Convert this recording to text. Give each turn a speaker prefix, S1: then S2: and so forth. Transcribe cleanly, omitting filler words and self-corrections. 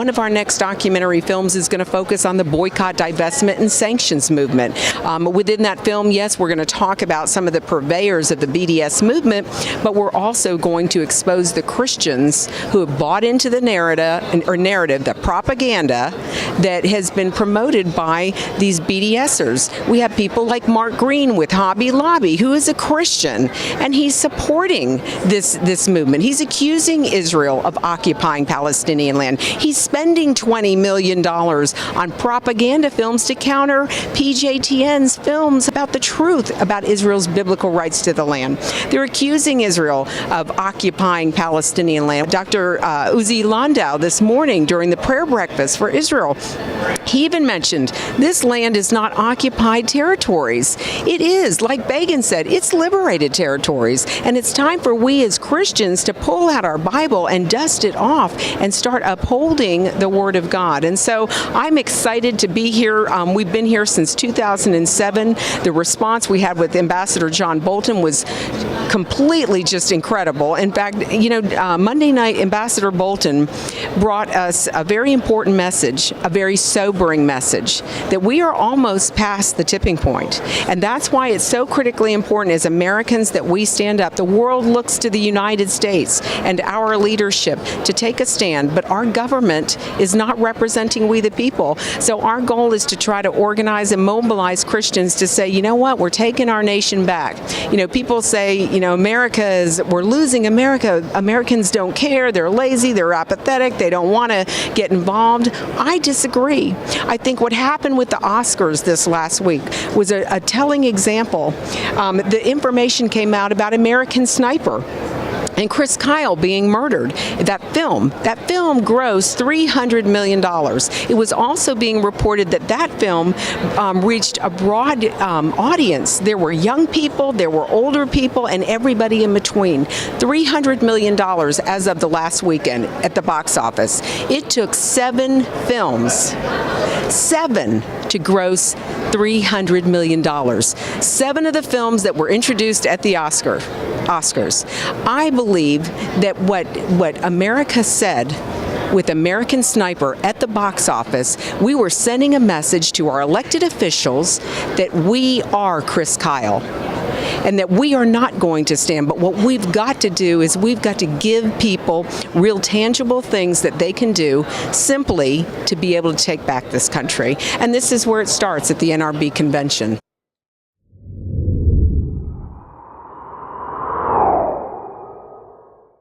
S1: one of our next documentary films is going to focus on the boycott, divestment, and sanctions movement. Within that film, yes, we're going to talk about some of the purveyors of the BDS movement, but we're also going to expose the Christians who have bought into the narrative, the propaganda that has been promoted by these BDSers. We have people like Mark Green with Hobby Lobby, who is a Christian, and he's supporting this movement. He's accusing Israel of occupying Palestinian land. He's spending $20 million on propaganda films to counter PJTN's films about the truth about Israel's biblical rights to the land. They're accusing Israel of occupying Palestinian land. Dr. Uzi Landau this morning during the prayer breakfast for Israel, he even mentioned this land is not occupied territories. It is, like Begin said, it's liberated territories. And it's time for we as Christians to pull out our Bible and dust it off and start upholding the Word of God. And so I'm excited to be here. We've been here since 2007. The response we had with Ambassador John Bolton was completely just incredible. In fact, Monday night, Ambassador Bolton brought us a very important message, a very sobering message, that we are almost past the tipping point. And that's why it's so critically important as Americans that we stand up. The world looks to the United States and our leadership to take a stand, but our government is not representing we the people. So our goal is to try to organize and mobilize Christians to say, you know what, we're taking our nation back. People say, we're losing America. Americans don't care. They're lazy. They're apathetic. They don't want to get involved. I disagree. I think what happened with the Oscars this last week was a telling example. The information came out about American Sniper and Chris Kyle being murdered. That film grossed $300 million. It was also being reported that film reached a broad audience. There were young people, there were older people, and everybody in between. $300 million as of the last weekend at the box office. It took 7 films to gross $300 million. 7 of the films that were introduced at the Oscars. I believe that what America said with American Sniper at the box office, we were sending a message to our elected officials that we are Chris Kyle and that we are not going to stand. But what we've got to do is we've got to give people real tangible things that they can do simply to be able to take back this country. And this is where it starts, at the NRB convention.